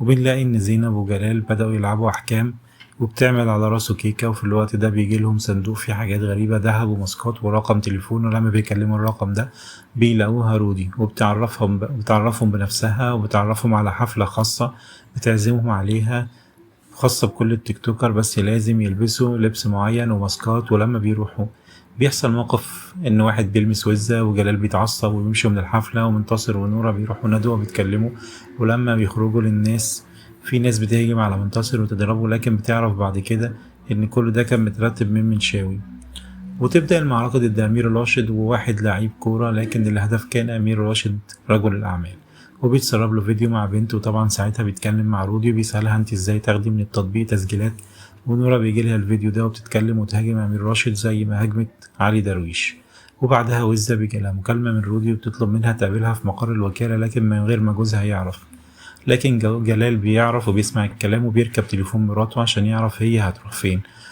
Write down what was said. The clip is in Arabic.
وبنلاقي ان زينب وجلال بدأوا يلعبوا احكام وبتعمل على راسه كيكة، وفي الوقت ده بيجيلهم صندوق فيه حاجات غريبة، دهب وماسكات ورقم تليفون، ولما بيكلموا الرقم ده بيلاقوها رودي، وبتعرفهم بنفسها وبتعرفهم على حفلة خاصة بتعزمهم عليها، خاصة بكل التيك توكر، بس لازم يلبسوا لبس معين وماسكات. ولما بيروحوا بيحصل موقف ان واحد بيلمس وزة وجلال بيتعصب وبيمشوا من الحفلة، ومنتصر ونورة بيروحوا ندوة بيتكلموا. ولما بيخرجوا للناس في ناس بتهجم على منتصر وتضربه، لكن بتعرف بعد كده ان كل ده كان مترتب من منشاوي. وتبدأ المعركة ضد أمير راشد وواحد لعيب كورة، لكن الهدف كان أمير راشد رجل الأعمال، وبيتسرب له فيديو مع بنته. وطبعا ساعتها بيتكلم مع رودي وبيسألها انت ازاي تاخدي من التطبيق تسجيلات، ونورا بيجيلها الفيديو ده وبتتكلم وتهاجم أمير راشد زي ما هاجمت علي درويش. وبعدها وزة بيجيلها مكالمة من رودي وبتطلب منها تقابلها في مقر الوكالة، لكن من غير ما جوزها يعرف. لكن جلال بيعرف وبيسمع الكلام وبيركب تليفون مراته عشان يعرف هي هتروح فين.